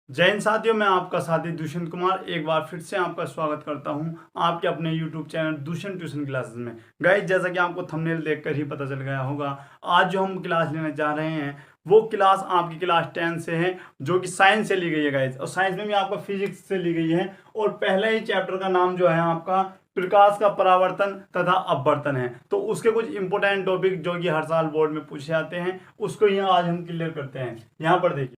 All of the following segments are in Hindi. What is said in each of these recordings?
जय हिंद साथियों, मैं आपका साथी दुष्यंत कुमार एक बार फिर से आपका स्वागत करता हूं आपके अपने YouTube channel Dushyant tuition classes में। गाइस, जैसा कि आपको थंबनेल देखकर ही पता चल गया होगा, आज जो हम क्लास लेने जा रहे हैं वो क्लास आपकी क्लास 10 से है, जो कि साइंस से ली गई है गाइस। और साइंस में भी आपका फिजिक्स से ली गई है। और पहले ही चैप्टर का नाम जो है आपका प्रकाश का परावर्तन तथा अपवर्तन है। तो उसके कुछ इंपोर्टेंट टॉपिक जो कि हर साल बोर्ड में पूछे जाते हैं, उसको यहाँ आज हम क्लियर करते हैं। यहाँ पर देखिए,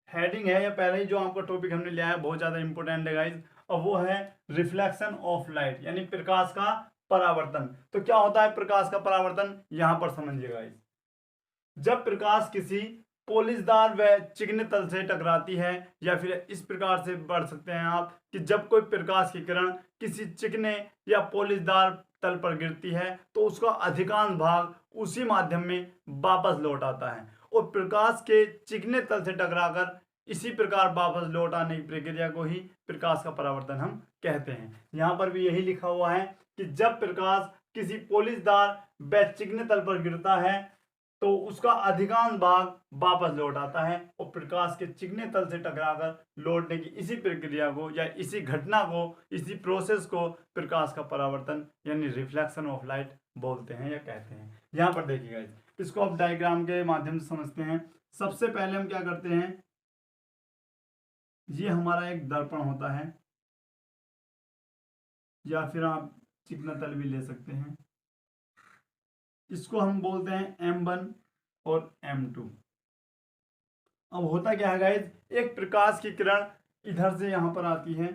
हेडिंग है या पहले ही जो आपका टॉपिक हमने लिया है बहुत ज़्यादा इंपॉर्टेंट है गाइज, और वो है रिफ्लेक्शन ऑफ लाइट, यानी प्रकाश का परावर्तन। तो क्या होता है प्रकाश का परावर्तन, यहां पर समझिए गाइज। जब प्रकाश किसी पोलिशदार व चिकने तल से टकराती है, या फिर इस प्रकार से पढ़ सकते हैं आप कि जब कोई प्रकाश की किरण किसी चिकने या पोलिशदार तल पर गिरती है तो उसका अधिकांश भाग उसी माध्यम में वापस लौट आता है, और प्रकाश के चिकने तल से टकराकर इसी प्रकार वापस लौट आने की प्रक्रिया को ही प्रकाश का परावर्तन हम कहते हैं। यहाँ पर भी यही लिखा हुआ है कि जब प्रकाश किसी पोलिशदार व चिकने तल पर गिरता है तो उसका अधिकांश भाग वापस लौट आता है, और प्रकाश के चिकने तल से टकराकर लौटने की इसी प्रक्रिया को या इसी घटना को, इसी प्रोसेस को प्रकाश का परावर्तन यानी रिफ्लेक्शन ऑफ लाइट बोलते हैं या कहते हैं। यहाँ पर देखिएगा, इसको आप डायग्राम के माध्यम से समझते हैं। सबसे पहले हम क्या करते हैं, ये हमारा एक दर्पण होता है, या फिर आप चिकना तल भी ले सकते हैं। इसको हम बोलते हैं M1 और M2। अब होता क्या है गाइस, एक प्रकाश की किरण इधर से यहां पर आती है,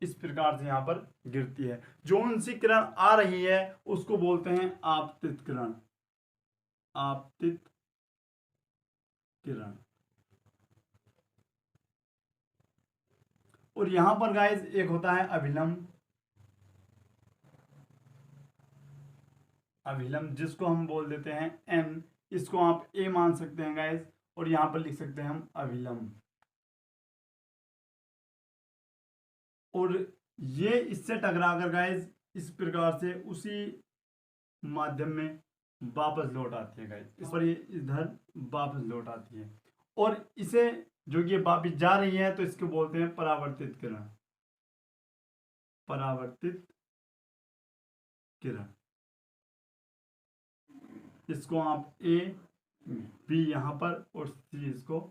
इस प्रकार से यहां पर गिरती है। जो उनसी किरण आ रही है उसको बोलते हैं आपतित किरण, आपतित किरण। और यहां पर गाइस एक होता है अभिलंब, अभिलंब जिसको हम बोल देते हैं N। इसको आप A मान सकते हैं गाइस, और यहां पर लिख सकते हैं हम अभिलंब। और ये इससे टकराकर गाइस इस प्रकार से उसी माध्यम में वापस लौट आती है गाइस, इस पर ये इधर वापस लौट आती है। और इसे जो ये वापस जा रही है तो इसको बोलते हैं परावर्तित किरण, परावर्तित किरण। इसको आप A B यहाँ पर और C इसको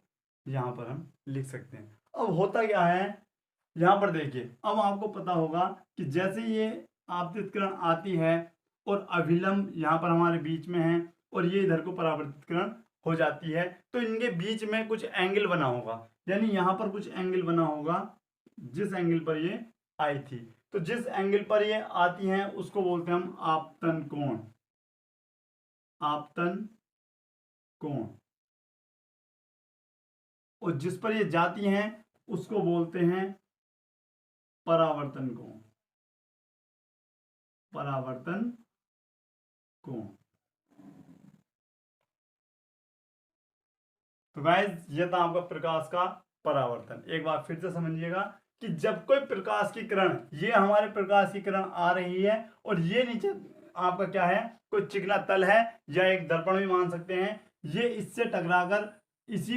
यहाँ पर हम लिख सकते हैं। अब होता क्या है, यहाँ पर देखिए, अब आपको पता होगा कि जैसे ये आपतित किरण आती है और अभिलंब यहाँ पर हमारे बीच में है, और ये इधर को परावर्तित किरण हो जाती है, तो इनके बीच में कुछ एंगल बना होगा, यानी यहाँ पर कुछ एंगल बना होगा जिस एंगल पर ये आई थी। तो जिस एंगल पर ये आती हैं उसको बोलते हैं हम आपतन कोण, आपतन कोण। और जिस पर ये जाती हैं उसको बोलते हैं परावर्तन कोण, परावर्तन कोण। तो गाइस, ये था आपका प्रकाश का परावर्तन। एक बार फिर से समझिएगा कि जब कोई प्रकाश की किरण, ये हमारे प्रकाश की किरण आ रही है, और ये नीचे आपका क्या है, कोई चिकना तल है या एक दर्पण भी मान सकते हैं, ये इससे टकराकर इसी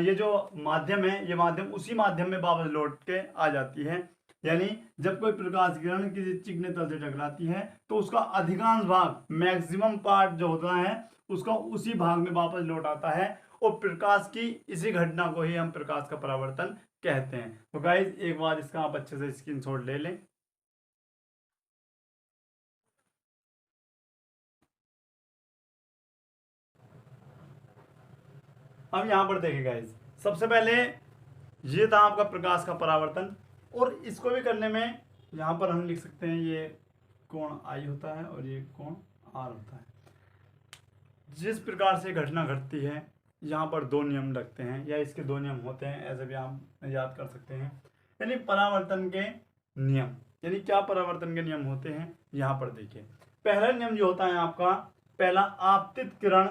ये जो माध्यम है, ये माध्यम उसी माध्यम में वापस लौट के आ जाती है। यानी जब कोई प्रकाश किरण किसी चिकने तल से टकराती है तो उसका अधिकांश भाग, मैक्सिमम पार्ट जो होता है, उसका उसी भाग में वापस लौट आता है, और प्रकाश की इसी घटना को ही हम प्रकाश का परावर्तन कहते हैं। तो गाइज, एक बार इसका आप अच्छे से स्क्रीनशॉट ले लें। अब यहां पर देखिए गाइज, सबसे पहले ये था आपका प्रकाश का परावर्तन, और इसको भी करने में यहां पर हम लिख सकते हैं ये कोण आई होता है और ये कोण आर होता है। जिस प्रकार से घटना घटती है, यहाँ पर दो नियम लगते हैं, या इसके दो नियम होते हैं, ऐसे भी आप याद कर सकते हैं। यानी परावर्तन के नियम, यानी क्या परावर्तन के नियम होते हैं, यहाँ पर देखिए। पहला नियम जो होता है आपका, पहला आपतित किरण,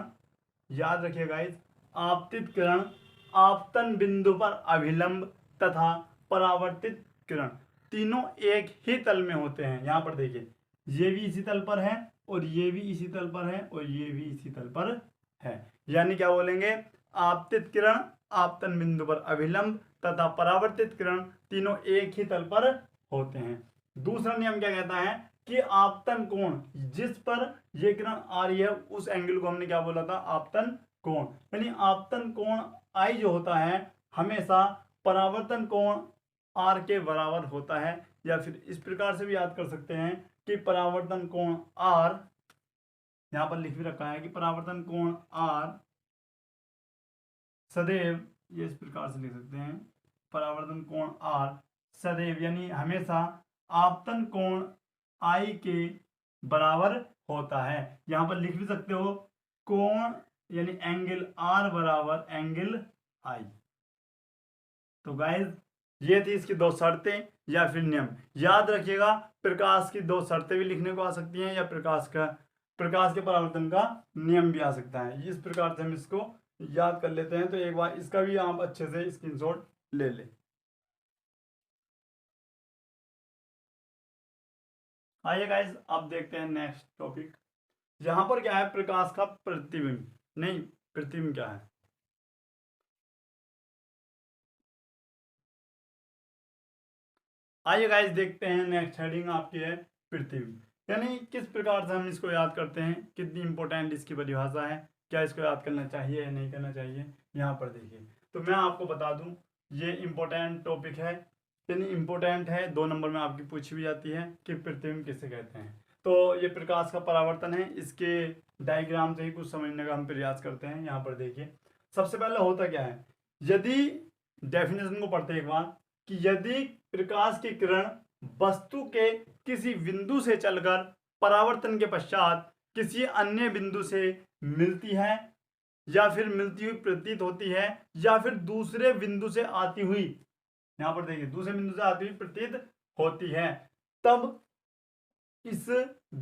याद रखिए गाइस, आपतित किरण आपतन बिंदु पर अभिलंब तथा परावर्तित किरण तीनों एक ही तल में होते हैं। यहाँ पर देखिए, ये भी इसी तल पर है, और ये भी इसी तल पर है, और ये भी इसी तल पर है। यानी क्या बोलेंगे, आपतित किरण, आपतन बिंदु पर अभिलंब तथा परावर्तित किरण तीनों एक ही तल पर होते हैं। दूसरा नियम क्या कहता है कि आपतन कोण, जिस पर ये किरण आ रही है उस एंगल को हमने क्या बोला था, आपतन कोण। यानी आपतन कोण आई जो होता है हमेशा परावर्तन कोण आर के बराबर होता है, या फिर इस प्रकार से भी याद कर सकते हैं कि परावर्तन कोण आर, यहां पर लिख भी रखा है कि परावर्तन कोण आर सदैव, ये इस प्रकार से लिख सकते हैं, परावर्तन कोण आर सदैव यानी हमेशा आपतन कोण आई के बराबर होता है। यहां पर लिख भी सकते हो कोण यानी एंगल आर बराबर एंगल आई। तो गाइस ये थी इसकी दो शर्तें या फिर नियम। याद रखिएगा प्रकाश की दो शर्तें भी लिखने को आ सकती हैं, या प्रकाश के परावर्तन का नियम भी आ सकता है। इस प्रकार से हम इसको याद कर लेते हैं। तो एक बार इसका भी आप अच्छे से स्क्रीनशॉट ले लें। आइए गाइस अब देखते हैं नेक्स्ट टॉपिक। यहां पर क्या है, प्रकाश का प्रतिबिंब, नहीं प्रतिबिंब क्या है। आइए गाइस देखते हैं नेक्स्ट हेडिंग आपकी है प्रतिबिंब, यानी किस प्रकार से हम इसको याद करते हैं, कितनी इंपॉर्टेंट इसकी परिभाषा है, क्या इसको याद करना चाहिए या नहीं करना चाहिए। यहाँ पर देखिए, तो मैं आपको बता दूं ये इंपॉर्टेंट टॉपिक है, यानी इंपॉर्टेंट है, 2 नंबर में आपकी पूछी भी जाती है कि प्रतिबिंब किसे कहते हैं। तो ये प्रकाश का परावर्तन है, इसके डायग्राम से ही कुछ समझने का हम प्रयास करते हैं। यहाँ पर देखिए सबसे पहले होता क्या है, यदि डेफिनेशन को पढ़ते एक बार, कि यदि प्रकाश की किरण वस्तु के किसी बिंदु से चलकर परावर्तन के पश्चात किसी अन्य बिंदु से मिलती है, या फिर मिलती हुई प्रतीत होती है, या फिर दूसरे बिंदु से आती हुई, यहां पर देखिए दूसरे बिंदु से आती हुई प्रतीत होती है, तब इस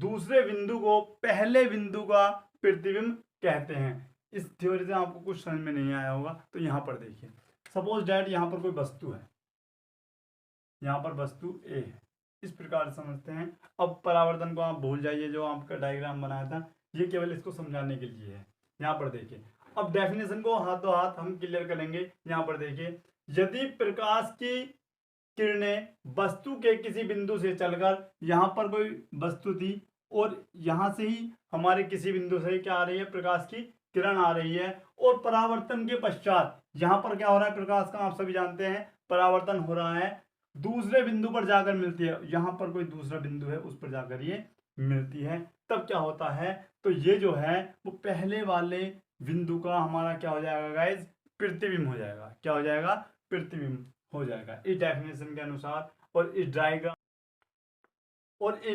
दूसरे बिंदु को पहले बिंदु का प्रतिबिंब कहते हैं। इस थ्योरी से आपको कुछ समझ में नहीं आया होगा, तो यहां पर देखिए सपोज डैट यहां पर कोई वस्तु है, यहाँ पर वस्तु ए है, इस प्रकार समझते हैं। अब परावर्तन को आप भूल जाइए, जो आपका डायग्राम बनाया था ये केवल इसको समझाने के लिए है। यहाँ पर देखिए अब डेफिनेशन को हाथों हाथ हम क्लियर करेंगे। यहाँ पर देखिए यदि प्रकाश की किरणें वस्तु के किसी बिंदु से चलकर, यहाँ पर कोई वस्तु थी और यहाँ से ही हमारे किसी बिंदु से क्या आ रही है, प्रकाश की किरण आ रही है, और परावर्तन के पश्चात यहाँ पर क्या हो रहा है, प्रकाश का आप सभी जानते हैं परावर्तन हो रहा है, दूसरे बिंदु पर जाकर मिलती है, यहाँ पर कोई दूसरा बिंदु है उस पर जाकर ये मिलती है, तब क्या होता है, तो ये जो है वो पहले वाले बिंदु का हमारा क्या हो जाएगा गाइज, प्रतिबिंब हो जाएगा। क्या हो जाएगा, प्रतिबिंब हो जाएगा इस डेफिनेशन के अनुसार। और इस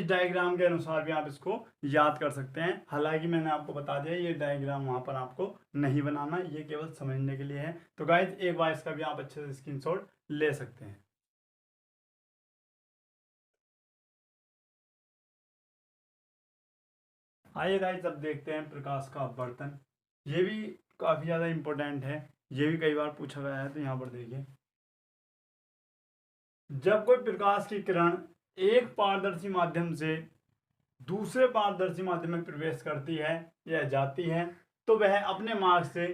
डायग्राम के अनुसार भी आप इसको याद कर सकते हैं। हालांकि मैंने आपको बता दिया ये डायग्राम वहां पर आपको नहीं बनाना, ये केवल समझने के लिए है। तो गाइज एक बार इसका भी आप अच्छे से स्क्रीनशॉट ले सकते हैं। आइए गाइस अब देखते हैं प्रकाश का अपवर्तन। ये भी काफी ज्यादा इंपॉर्टेंट है, ये भी कई बार पूछा गया है। तो यहाँ पर देखिए जब कोई प्रकाश की किरण एक पारदर्शी माध्यम से दूसरे पारदर्शी माध्यम में प्रवेश करती है या जाती है, तो वह अपने मार्ग से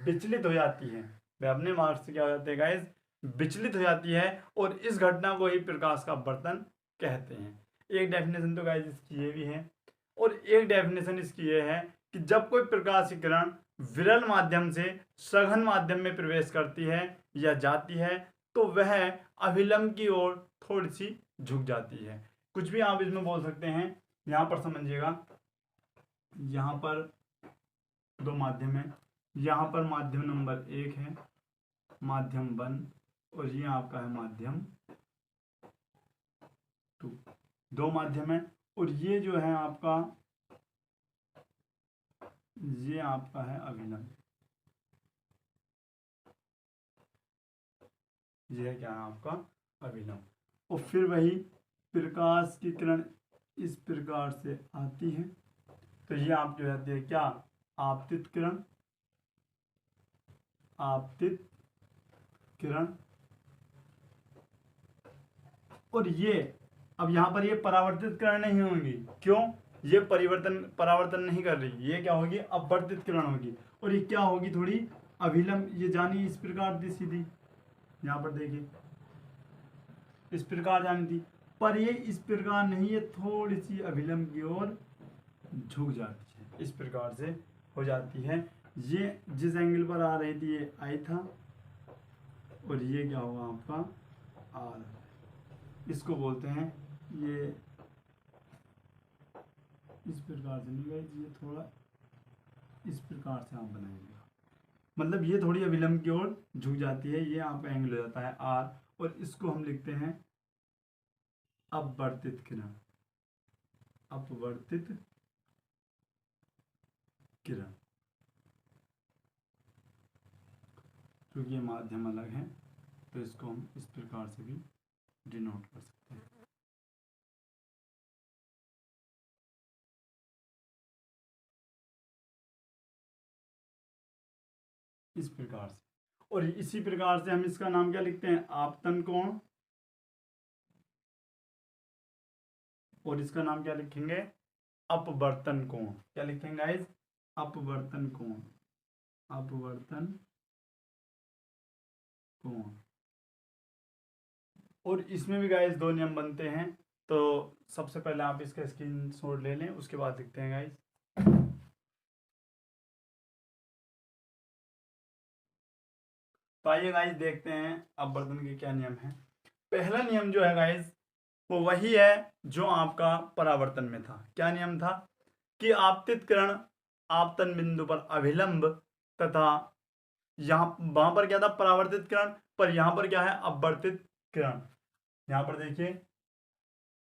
विचलित हो जाती है। वह अपने मार्ग से क्या हो जाती है गाइस, विचलित हो जाती है, और इस घटना को ही प्रकाश का अपवर्तन कहते हैं। एक डेफिनेशन तो गाइस इसकी ये भी है, और एक डेफिनेशन इसकी ये है कि जब कोई प्रकाश की किरण विरल माध्यम से सघन माध्यम में प्रवेश करती है या जाती है, तो वह अभिलंब की ओर थोड़ी सी झुक जाती है। कुछ भी आप इसमें बोल सकते हैं। यहाँ पर समझिएगा, यहाँ पर 2 माध्यम है, यहाँ पर माध्यम नंबर 1 है, माध्यम 1, और ये आपका है माध्यम 2। 2 माध्यम है, और ये जो है आपका, ये आपका है अभिलंब, ये है क्या है आपका अभिलंब। और फिर वही प्रकाश की किरण इस प्रकार से आती है, तो ये आप जो है क्या, आपतित किरण, आपतित किरण। और ये अब यहाँ पर ये परावर्तित किरण नहीं होंगी, क्यों, ये परावर्तन नहीं कर रही, ये क्या होगी, अपवर्तित किरण होगी, और ये क्या होगी, थोड़ी अभिलंब ये जानी इस प्रकार थी सीधी, यहाँ पर देखिए इस प्रकार जानी थी, पर ये इस प्रकार नहीं है, थोड़ी सी अभिलंब की ओर झुक जाती है, इस प्रकार से हो जाती है। ये जिस एंगल पर आ रही थी ये आई था, और ये क्या हुआ आपका आर। इसको बोलते हैं ये इस प्रकार से नहीं गाइस, ये थोड़ा इस प्रकार से आप बनाएंगे, मतलब ये थोड़ी अभिलंब की ओर झुक जाती है, ये आपका एंगल हो जाता है आर, और इसको हम लिखते हैं अपवर्तित किरण, अपवर्तित किरण, क्योंकि ये माध्यम अलग है तो इसको हम इस प्रकार से भी डिनोट कर सकते हैं। इस प्रकार से, और इसी प्रकार से हम इसका नाम क्या लिखते हैं, आपतन कोण, और इसका नाम क्या लिखेंगे, अपवर्तन कोण। क्या लिखेंगे गाइस, अपवर्तन कोण, अपवर्तन कोण। और इसमें भी गाइस दो नियम बनते हैं, तो सबसे पहले आप इसका स्क्रीनशॉट ले लें, उसके बाद लिखते हैं गाइस। तो आइए गाइस देखते हैं अपवर्तन के क्या नियम है। पहला नियम जो है गाइस वो वही है जो आपका परावर्तन में था। क्या नियम था कि आपतित किरण आपतन बिंदु पर अभिलंब तथा यहाँ वहां पर क्या था, परावर्तित किरण, पर यहाँ पर क्या है, अपवर्तित किरण। यहाँ पर देखिए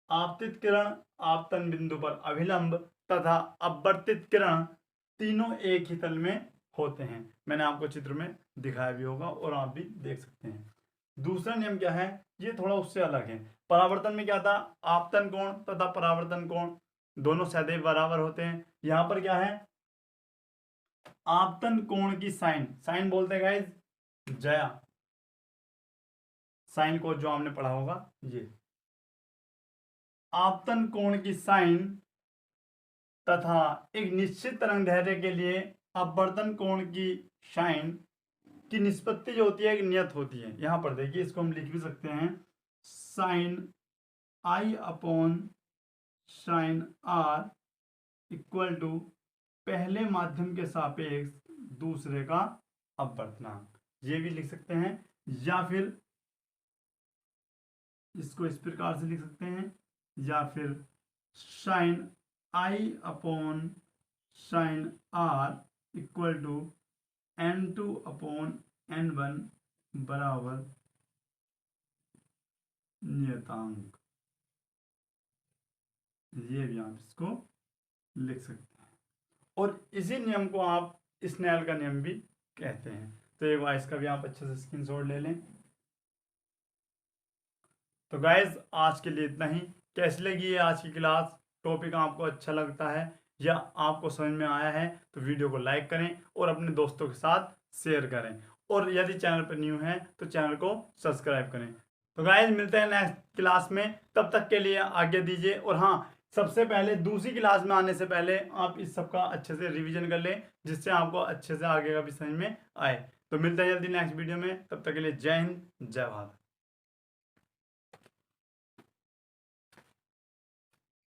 आपतित किरण आपतन बिंदु पर अभिलंब तथा अपवर्तित किरण तीनों एक ही तल में होते हैं। मैंने आपको चित्र में दिखाया भी होगा और आप भी देख सकते हैं। दूसरा नियम क्या है, ये थोड़ा उससे अलग है। परावर्तन में क्या था, आपतन कोण तथा परावर्तन कोण दोनों सदैव बराबर होते हैं। यहां पर क्या है, आपतन कोण की साइन, साइन बोलते हैं गाइस जया, साइन को जो हमने पढ़ा होगा, ये आपतन कोण की साइन तथा एक निश्चित तरंगदैर्ध्य के लिए अपवर्तन कोण की साइन की निष्पत्ति जो होती है एक नियत होती है। यहां पर देखिए इसको हम लिख भी सकते हैं, sine I upon sine are equal to पहले माध्यम के सापेक्ष दूसरे का अपवर्तनांक, ये भी लिख सकते हैं। या फिर इसको इस प्रकार से लिख सकते हैं, या फिर sine I upon sine are equal to n2 upon n1 बराबर नियतांक, ये भी आप इसको लिख सकते हैं। और इसी नियम को आप स्नेल का नियम भी कहते हैं। तो एक बार इसका भी आप अच्छे से स्क्रीनशॉट ले लें। तो गाइज आज के लिए इतना ही। कैसी लगी है आज की क्लास, टॉपिक आपको अच्छा लगता है या आपको समझ में आया है तो वीडियो को लाइक करें और अपने दोस्तों के साथ शेयर करें, और यदि चैनल पर न्यू है तो चैनल को सब्सक्राइब करें। तो गाइज मिलते हैं नेक्स्ट क्लास में, तब तक के लिए आज्ञा दीजिए। और हाँ, सबसे पहले दूसरी क्लास में आने से पहले आप इस सब का अच्छे से रिवीजन कर लें, जिससे आपको अच्छे से आगे का भी समझ में आए। तो मिलते हैं जल्दी नेक्स्ट वीडियो में, तब तक के लिए जय हिंद जय भारत।